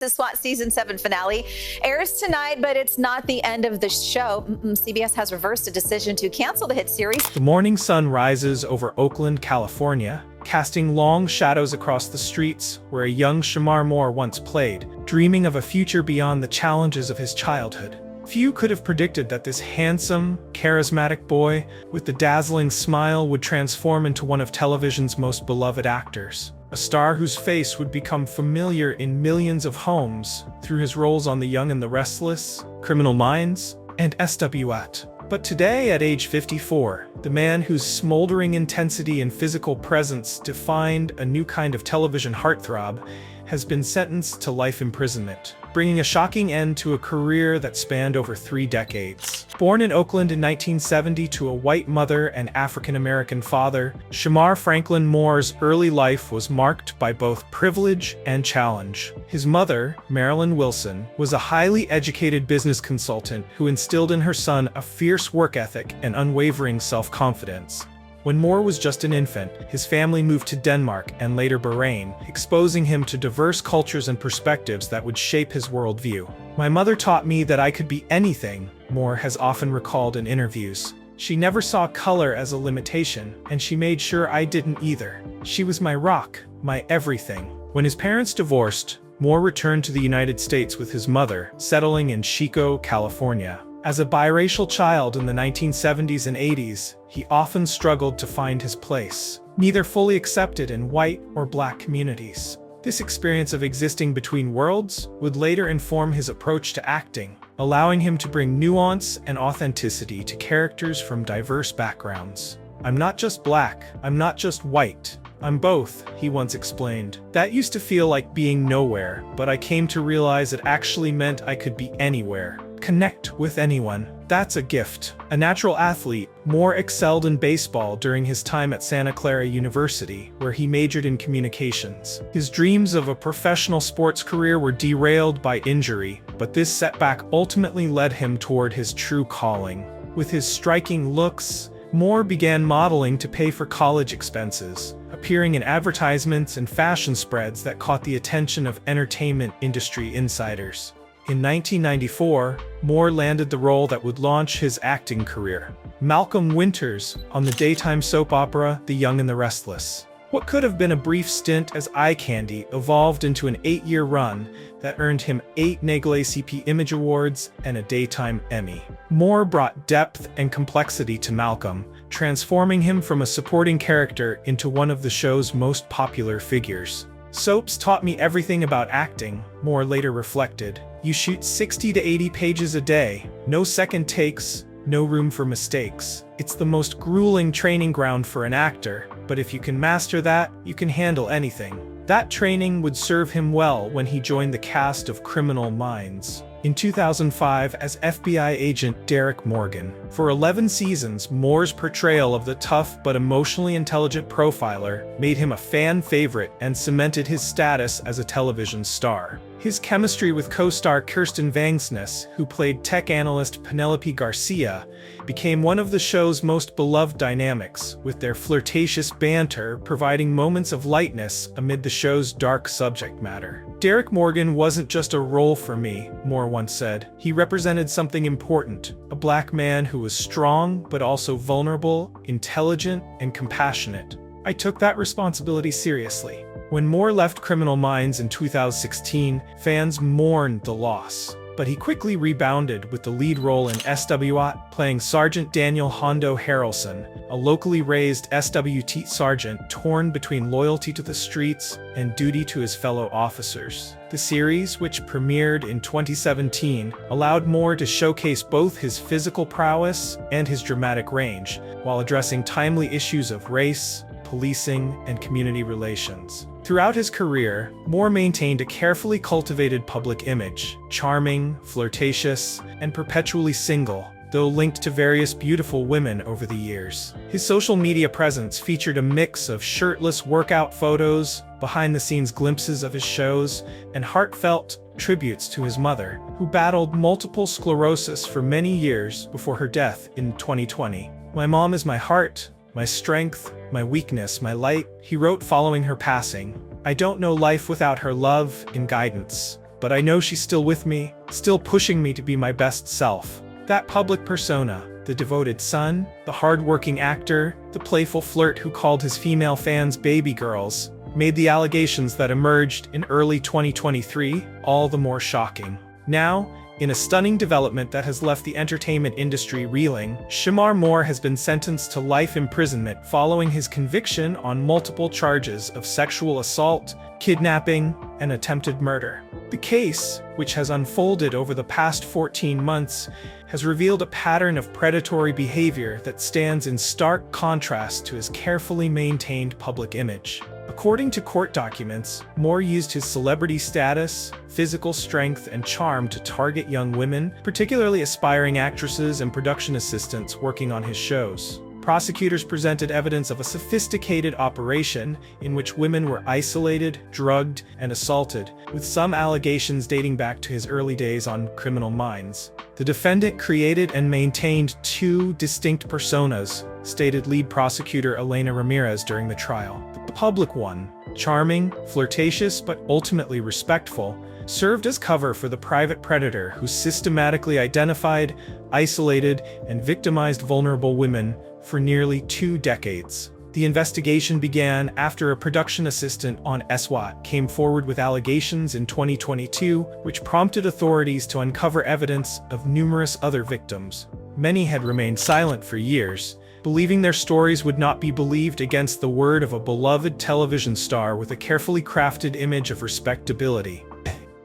The SWAT Season 7 finale airs tonight, but it's not the end of the show. CBS has reversed a decision to cancel the hit series. The morning sun rises over Oakland, California, casting long shadows across the streets where a young Shemar once played, dreaming of a future beyond the challenges of his childhood. Few could have predicted that this handsome, charismatic boy with the dazzling smile would transform into one of television's most beloved actors. A star whose face would become familiar in millions of homes through his roles on The Young and the Restless, Criminal Minds, and SWAT. But today, at age 54, the man whose smoldering intensity and physical presence defined a new kind of television heartthrob has been sentenced to life imprisonment, bringing a shocking end to a career that spanned over 3 decades. Born in Oakland in 1970 to a white mother and African-American father, Shemar Franklin Moore's early life was marked by both privilege and challenge. His mother, Marilyn Wilson, was a highly educated business consultant who instilled in her son a fierce work ethic and unwavering self-confidence. When Moore was just an infant, his family moved to Denmark and later Bahrain, exposing him to diverse cultures and perspectives that would shape his worldview. "My mother taught me that I could be anything," Moore has often recalled in interviews. "She never saw color as a limitation, and she made sure I didn't either. She was my rock, my everything." When his parents divorced, Moore returned to the United States with his mother, settling in Chico, California. As a biracial child in the 1970s and 80s, he often struggled to find his place, neither fully accepted in white or black communities. This experience of existing between worlds would later inform his approach to acting, allowing him to bring nuance and authenticity to characters from diverse backgrounds. "I'm not just black, I'm not just white. I'm both," he once explained. "That used to feel like being nowhere, but I came to realize it actually meant I could be anywhere. Connect with anyone. That's a gift." A natural athlete, Moore excelled in baseball during his time at Santa Clara University, where he majored in communications. His dreams of a professional sports career were derailed by injury, but this setback ultimately led him toward his true calling. With his striking looks, Moore began modeling to pay for college expenses, appearing in advertisements and fashion spreads that caught the attention of entertainment industry insiders. In 1994, Moore landed the role that would launch his acting career, Malcolm Winters, on the daytime soap opera The Young and the Restless. What could have been a brief stint as eye candy evolved into an 8-year run that earned him 8 NAACP Image Awards and a Daytime Emmy. Moore brought depth and complexity to Malcolm, transforming him from a supporting character into one of the show's most popular figures. "Soaps taught me everything about acting," Moore later reflected. "You shoot 60 to 80 pages a day, no second takes, no room for mistakes. It's the most grueling training ground for an actor, but if you can master that, you can handle anything." That training would serve him well when he joined the cast of Criminal Minds in 2005 as FBI agent Derek Morgan. For 11 seasons, Moore's portrayal of the tough but emotionally intelligent profiler made him a fan favorite and cemented his status as a television star. His chemistry with co-star Kirsten Vangsness, who played tech analyst Penelope Garcia, became one of the show's most beloved dynamics, with their flirtatious banter providing moments of lightness amid the show's dark subject matter. "Derek Morgan wasn't just a role for me," Moore once said. "He represented something important, a black man who was strong but also vulnerable, intelligent, and compassionate. I took that responsibility seriously." When Moore left Criminal Minds in 2016, fans mourned the loss. But he quickly rebounded with the lead role in SWAT, playing Sergeant Daniel Hondo Harrelson, a locally raised SWT sergeant torn between loyalty to the streets and duty to his fellow officers. The series, which premiered in 2017, allowed Moore to showcase both his physical prowess and his dramatic range, while addressing timely issues of race, policing, and community relations. Throughout his career, Moore maintained a carefully cultivated public image, charming, flirtatious, and perpetually single, though linked to various beautiful women over the years. His social media presence featured a mix of shirtless workout photos, behind-the-scenes glimpses of his shows, and heartfelt tributes to his mother, who battled multiple sclerosis for many years before her death in 2020. "My mom is my heart, my strength, my weakness, my light," he wrote following her passing. "I don't know life without her love and guidance." but I know she's still with me, still pushing me to be my best self. That public persona, the devoted son, the hard-working actor, the playful flirt who called his female fans baby girls, made the allegations that emerged in early 2023 all the more shocking. Now, in a stunning development that has left the entertainment industry reeling, Shemar Moore has been sentenced to life imprisonment following his conviction on multiple charges of sexual assault, kidnapping, and attempted murder. The case, which has unfolded over the past 14 months, has revealed a pattern of predatory behavior that stands in stark contrast to his carefully maintained public image. According to court documents, Moore used his celebrity status, physical strength, and charm to target young women, particularly aspiring actresses and production assistants working on his shows. Prosecutors presented evidence of a sophisticated operation in which women were isolated, drugged, and assaulted, with some allegations dating back to his early days on Criminal Minds. The defendant created and maintained two distinct personas, stated lead prosecutor Elena Ramirez during the trial. The public one, charming, flirtatious, but ultimately respectful, served as cover for the private predator who systematically identified, isolated, and victimized vulnerable women for nearly 2 decades. The investigation began after a production assistant on SWAT came forward with allegations in 2022, which prompted authorities to uncover evidence of numerous other victims. Many had remained silent for years, believing their stories would not be believed against the word of a beloved television star with a carefully crafted image of respectability.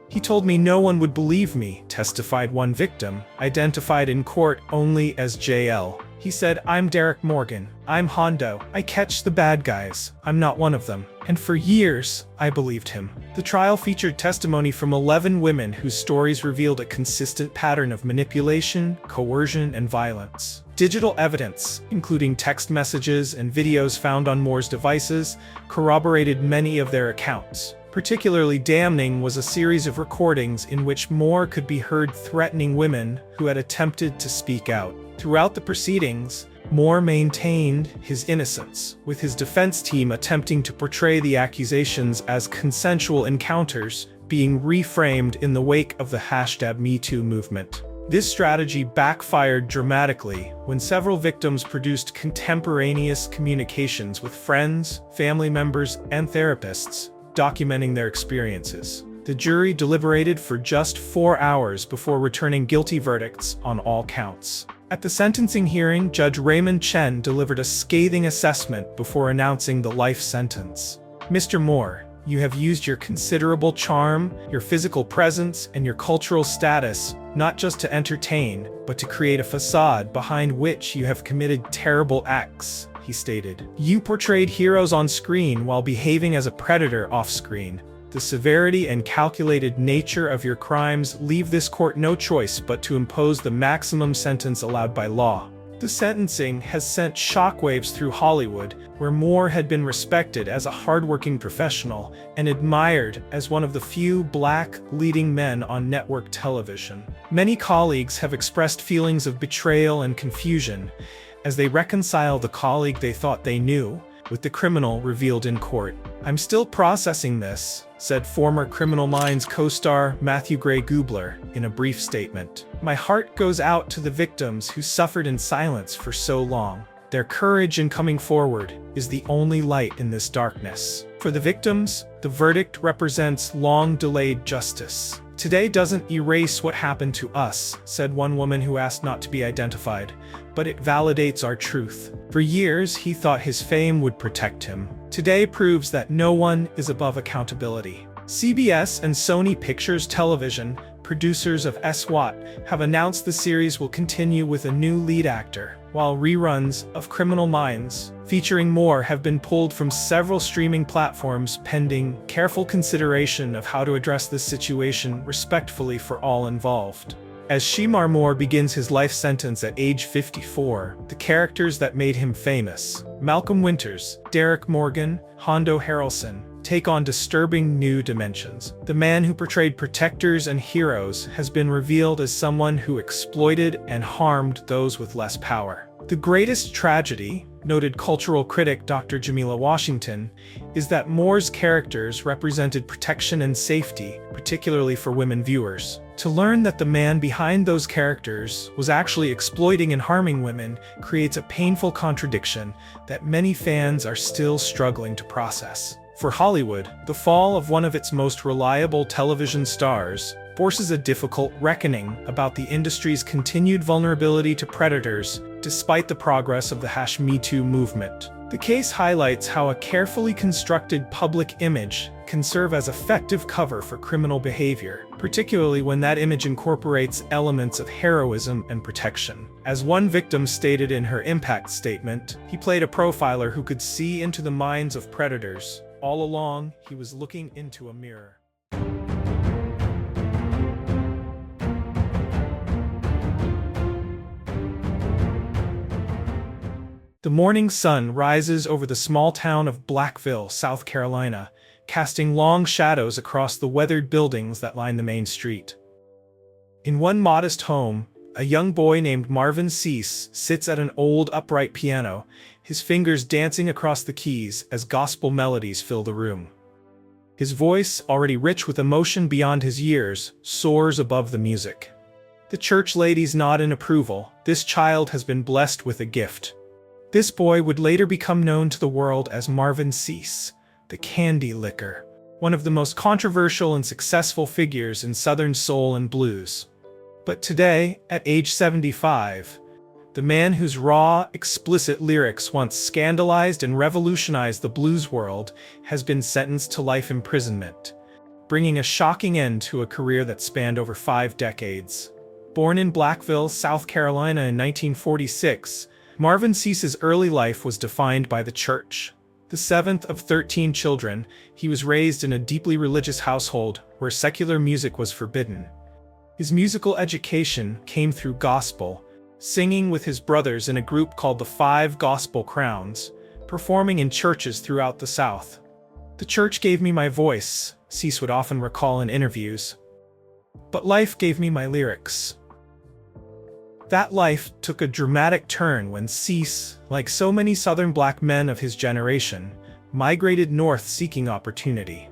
"He told me no one would believe me," testified one victim, identified in court only as JL. He said, "I'm Derek Morgan. I'm Hondo. I catch the bad guys. I'm not one of them." And for years, I believed him. The trial featured testimony from 11 women whose stories revealed a consistent pattern of manipulation, coercion, and violence. Digital evidence, including text messages and videos found on Moore's devices, corroborated many of their accounts. Particularly damning was a series of recordings in which Moore could be heard threatening women who had attempted to speak out. Throughout the proceedings, Moore maintained his innocence, with his defense team attempting to portray the accusations as consensual encounters being reframed in the wake of the #MeToo movement. This strategy backfired dramatically when several victims produced contemporaneous communications with friends, family members, and therapists, documenting their experiences. The jury deliberated for just 4 hours before returning guilty verdicts on all counts. At the sentencing hearing, Judge Raymond Chen delivered a scathing assessment before announcing the life sentence. "Mr. Moore, you have used your considerable charm, your physical presence, and your cultural status not just to entertain, but to create a facade behind which you have committed terrible acts," he stated. "You portrayed heroes on screen while behaving as a predator off-screen. The severity and calculated nature of your crimes leave this court no choice but to impose the maximum sentence allowed by law." The sentencing has sent shockwaves through Hollywood, where Moore had been respected as a hardworking professional and admired as one of the few black leading men on network television. Many colleagues have expressed feelings of betrayal and confusion as they reconcile the colleague they thought they knew with the criminal revealed in court. "I'm still processing this," said former Criminal Minds co-star Matthew Gray Gubler in a brief statement. "My heart goes out to the victims who suffered in silence for so long. Their courage in coming forward is the only light in this darkness. For the victims, the verdict represents long-delayed justice. Today doesn't erase what happened to us," said one woman who asked not to be identified, "but it validates our truth. For years, he thought his fame would protect him. Today proves that no one is above accountability." CBS and Sony Pictures Television, producers of SWAT, have announced the series will continue with a new lead actor, while reruns of Criminal Minds, featuring Moore, have been pulled from several streaming platforms pending careful consideration of how to address this situation respectfully for all involved. As Shemar Moore begins his life sentence at age 54, the characters that made him famous, Malcolm Winters, Derek Morgan, Hondo Harrelson, take on disturbing new dimensions. The man who portrayed protectors and heroes has been revealed as someone who exploited and harmed those with less power. The greatest tragedy, noted cultural critic Dr. Jamila Washington, is that Moore's characters represented protection and safety, particularly for women viewers. To learn that the man behind those characters was actually exploiting and harming women creates a painful contradiction that many fans are still struggling to process. For Hollywood, the fall of one of its most reliable television stars forces a difficult reckoning about the industry's continued vulnerability to predators despite the progress of the #Me Too movement. The case highlights how a carefully constructed public image can serve as effective cover for criminal behavior, particularly when that image incorporates elements of heroism and protection. As one victim stated in her impact statement, he played a profiler who could see into the minds of predators. All along, he was looking into a mirror. The morning sun rises over the small town of Blackville, South Carolina, casting long shadows across the weathered buildings that line the main street. In one modest home, a young boy named Marvin Cease sits at an old upright piano, his fingers dancing across the keys as gospel melodies fill the room. His voice, already rich with emotion beyond his years, soars above the music. The church ladies nod in approval. This child has been blessed with a gift. This boy would later become known to the world as Marvin Cease, the Candy Licker, one of the most controversial and successful figures in Southern soul and blues. But today, at age 75, the man whose raw, explicit lyrics once scandalized and revolutionized the blues world has been sentenced to life imprisonment, bringing a shocking end to a career that spanned over 5 decades. Born in Blackville, South Carolina in 1946, Marvin Cease's early life was defined by the church. The 7th of 13 children, he was raised in a deeply religious household where secular music was forbidden. His musical education came through gospel, singing with his brothers in a group called the 5 Gospel Crowns, performing in churches throughout the South. "The church gave me my voice," Cease would often recall in interviews. "But life gave me my lyrics." That life took a dramatic turn when Cease, like so many Southern black men of his generation, migrated north seeking opportunity.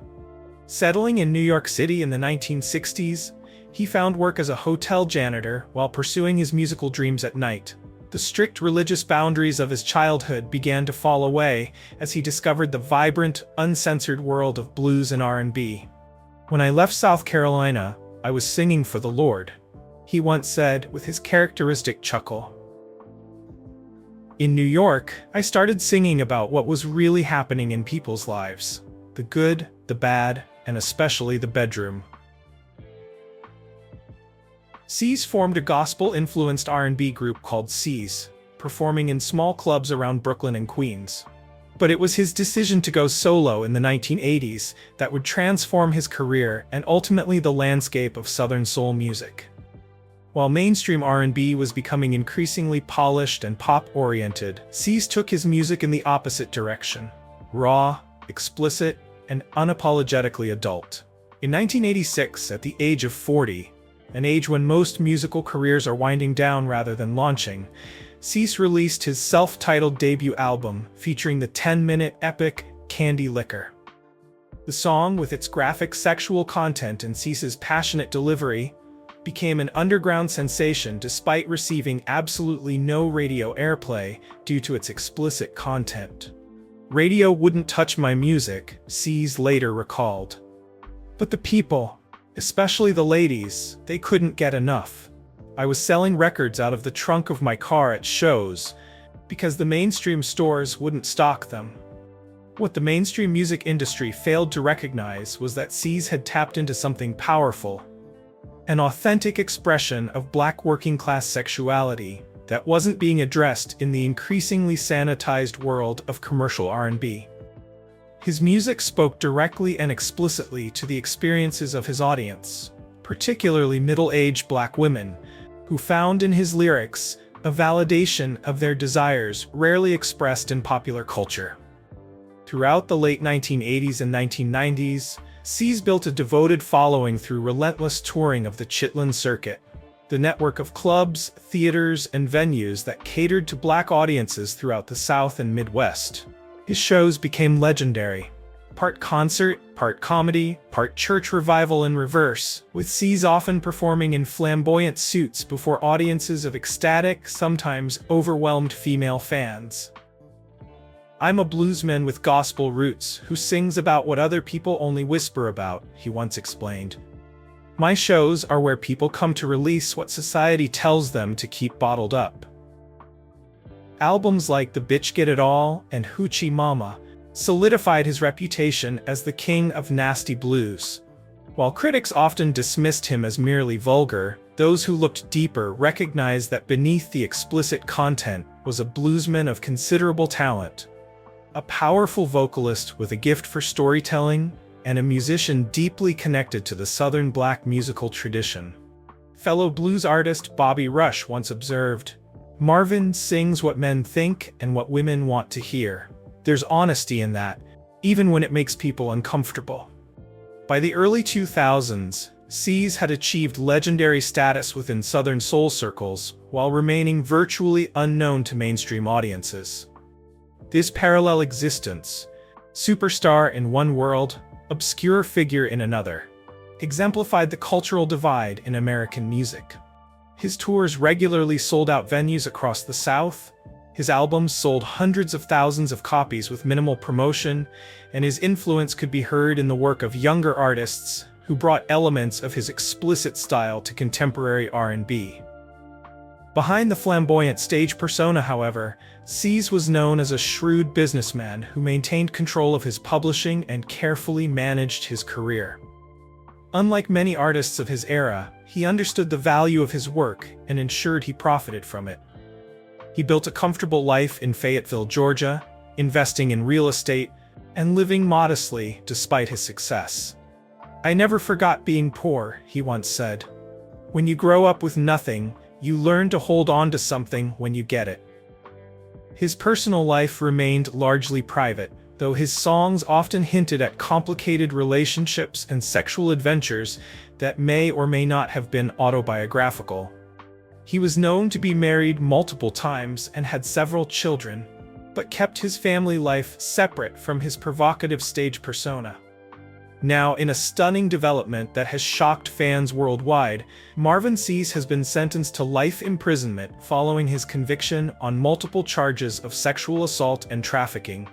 Settling in New York City in the 1960s, he found work as a hotel janitor while pursuing his musical dreams at night. The strict religious boundaries of his childhood began to fall away as he discovered the vibrant, uncensored world of blues and R&B. "When I left South Carolina, I was singing for the Lord," he once said with his characteristic chuckle. "In New York, I started singing about what was really happening in people's lives. The good, the bad, and especially the bedroom." Cease formed a gospel-influenced R&B group called Cease, performing in small clubs around Brooklyn and Queens. But it was his decision to go solo in the 1980s that would transform his career and ultimately the landscape of Southern soul music. While mainstream R&B was becoming increasingly polished and pop-oriented, Cease took his music in the opposite direction: raw, explicit, and unapologetically adult. In 1986, at the age of 40, an age when most musical careers are winding down rather than launching, Cease released his self-titled debut album featuring the 10-minute epic Candy Licker. The song, with its graphic sexual content and Cease's passionate delivery, became an underground sensation despite receiving absolutely no radio airplay due to its explicit content. "Radio wouldn't touch my music," Cease later recalled. "But the people, especially the ladies, they couldn't get enough. I was selling records out of the trunk of my car at shows because the mainstream stores wouldn't stock them." What the mainstream music industry failed to recognize was that Cease had tapped into something powerful, an authentic expression of black working-class sexuality that wasn't being addressed in the increasingly sanitized world of commercial R&B. His music spoke directly and explicitly to the experiences of his audience, particularly middle-aged black women, who found in his lyrics a validation of their desires rarely expressed in popular culture. Throughout the late 1980s and 1990s, Cease built a devoted following through relentless touring of the Chitlin circuit. the network of clubs, theaters, and venues that catered to Black audiences throughout the South and Midwest. His shows became legendary. Part concert, part comedy, part church revival in reverse, with C's often performing in flamboyant suits before audiences of ecstatic, sometimes overwhelmed female fans. "I'm a bluesman with gospel roots who sings about what other people only whisper about," he once explained. "My shows are where people come to release what society tells them to keep bottled up." Albums like The Bitch Get It All and Hoochie Mama solidified his reputation as the king of nasty blues. While critics often dismissed him as merely vulgar, those who looked deeper recognized that beneath the explicit content was a bluesman of considerable talent, a powerful vocalist with a gift for storytelling, and a musician deeply connected to the Southern Black musical tradition. Fellow blues artist Bobby Rush once observed, "Marvin sings what men think and what women want to hear. There's honesty in that, even when it makes people uncomfortable." By the early 2000s, C's had achieved legendary status within Southern soul circles, while remaining virtually unknown to mainstream audiences. This parallel existence, superstar in one world, obscure figure in another, exemplified the cultural divide in American music. His tours regularly sold out venues across the South. His albums sold hundreds of thousands of copies with minimal promotion, and his influence could be heard in the work of younger artists who brought elements of his explicit style to contemporary R&B. Behind the flamboyant stage persona, however, C's was known as a shrewd businessman who maintained control of his publishing and carefully managed his career. Unlike many artists of his era, he understood the value of his work and ensured he profited from it. He built a comfortable life in Fayetteville, Georgia, investing in real estate and living modestly despite his success. "I never forgot being poor," he once said. "When you grow up with nothing, you learn to hold on to something when you get it." His personal life remained largely private, though his songs often hinted at complicated relationships and sexual adventures that may or may not have been autobiographical. He was known to be married multiple times and had several children, but kept his family life separate from his provocative stage persona. Now, in a stunning development that has shocked fans worldwide, Marvin C's has been sentenced to life imprisonment following his conviction on multiple charges of sexual assault and trafficking.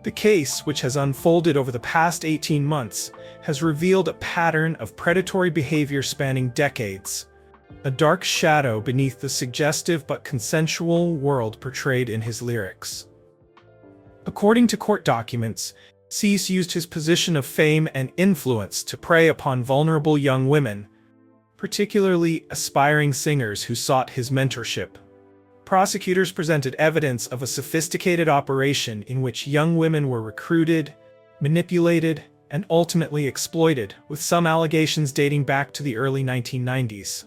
The case, which has unfolded over the past 18 months, has revealed a pattern of predatory behavior spanning decades, a dark shadow beneath the suggestive but consensual world portrayed in his lyrics. According to court documents, C's used his position of fame and influence to prey upon vulnerable young women, particularly aspiring singers who sought his mentorship. Prosecutors presented evidence of a sophisticated operation in which young women were recruited, manipulated, and ultimately exploited, with some allegations dating back to the early 1990s.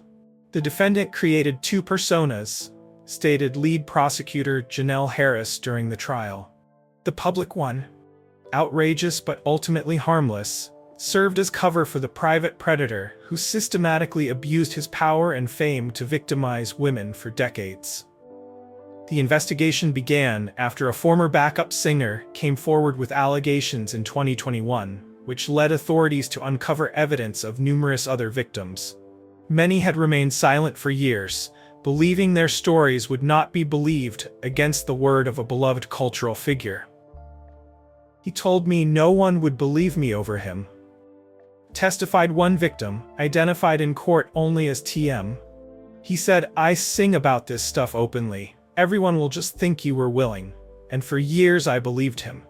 The defendant created two personas, stated lead prosecutor Janelle Harris during the trial. The public one, outrageous but ultimately harmless, served as cover for the private predator who systematically abused his power and fame to victimize women for decades. The investigation began after a former backup singer came forward with allegations in 2021, which led authorities to uncover evidence of numerous other victims. Many had remained silent for years, believing their stories would not be believed against the word of a beloved cultural figure. "He told me no one would believe me over him," testified one victim, identified in court only as TM. "He said, 'I sing about this stuff openly. Everyone will just think you were willing.' And for years I believed him."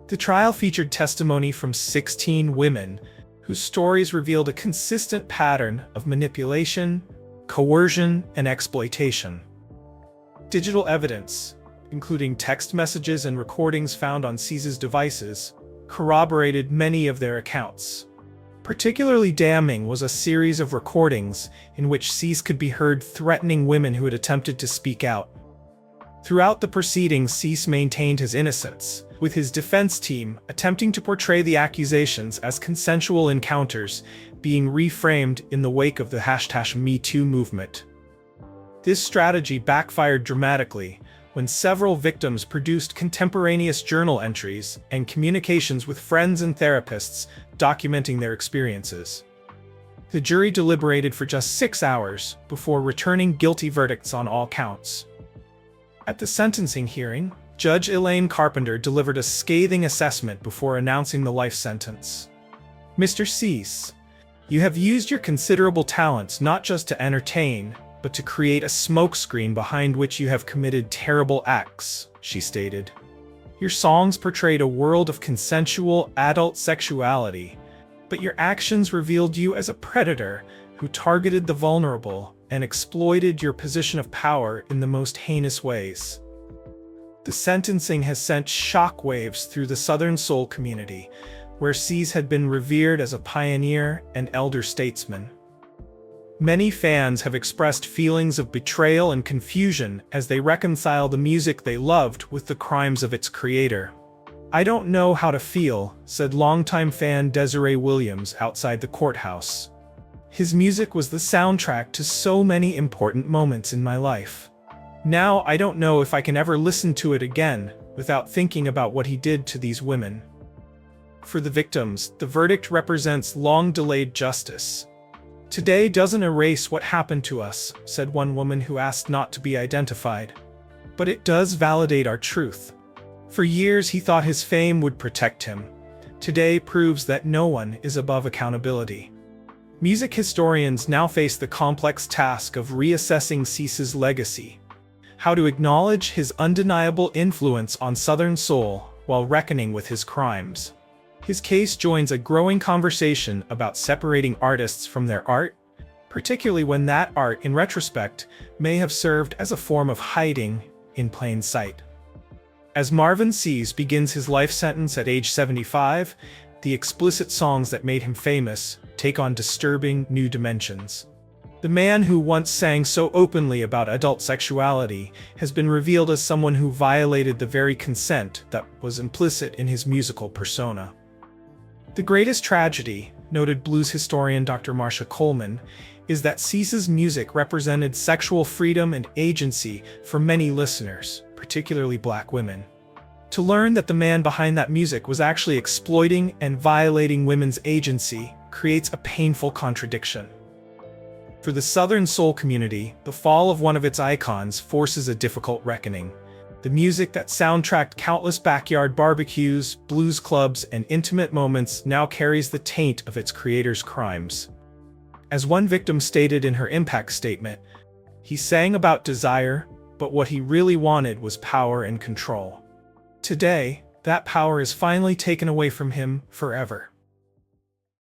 The trial featured testimony from 16 women, whose stories revealed a consistent pattern of manipulation, coercion, and exploitation. Digital evidence, including text messages and recordings found on C's devices, corroborated many of their accounts. Particularly damning was a series of recordings in which C's could be heard threatening women who had attempted to speak out. Throughout the proceedings, C's maintained his innocence, with his defense team attempting to portray the accusations as consensual encounters being reframed in the wake of the #MeToo movement. This strategy backfired dramatically when several victims produced contemporaneous journal entries and communications with friends and therapists documenting their experiences. The jury deliberated for just 6 hours before returning guilty verdicts on all counts. At the sentencing hearing, Judge Elaine Carpenter delivered a scathing assessment before announcing the life sentence. "Mr. Cease, you have used your considerable talents not just to entertain, but to create a smokescreen behind which you have committed terrible acts," she stated. "Your songs portrayed a world of consensual adult sexuality, but your actions revealed you as a predator who targeted the vulnerable and exploited your position of power in the most heinous ways." The sentencing has sent shockwaves through the Southern Soul community, where Cease had been revered as a pioneer and elder statesman. Many fans have expressed feelings of betrayal and confusion as they reconcile the music they loved with the crimes of its creator. "I don't know how to feel," said longtime fan Desiree Williams outside the courthouse. "His music was the soundtrack to so many important moments in my life. Now I don't know if I can ever listen to it again without thinking about what he did to these women." For the victims, the verdict represents long-delayed justice. "Today doesn't erase what happened to us," said one woman who asked not to be identified. "But it does validate our truth. For years he thought his fame would protect him. Today proves that no one is above accountability." Music historians now face the complex task of reassessing Cease's legacy. How to acknowledge his undeniable influence on Southern soul while reckoning with his crimes. His case joins a growing conversation about separating artists from their art, particularly when that art, in retrospect, may have served as a form of hiding in plain sight. As Marvin Cease begins his life sentence at age 75, the explicit songs that made him famous take on disturbing new dimensions. The man who once sang so openly about adult sexuality has been revealed as someone who violated the very consent that was implicit in his musical persona. "The greatest tragedy," noted blues historian Dr. Marcia Coleman, "is that Cease's music represented sexual freedom and agency for many listeners, particularly Black women. To learn that the man behind that music was actually exploiting and violating women's agency creates a painful contradiction." For the Southern soul community, the fall of one of its icons forces a difficult reckoning. The music that soundtracked countless backyard barbecues, blues clubs, and intimate moments now carries the taint of its creator's crimes. As one victim stated in her impact statement, "He sang about desire, but what he really wanted was power and control. Today, that power is finally taken away from him forever."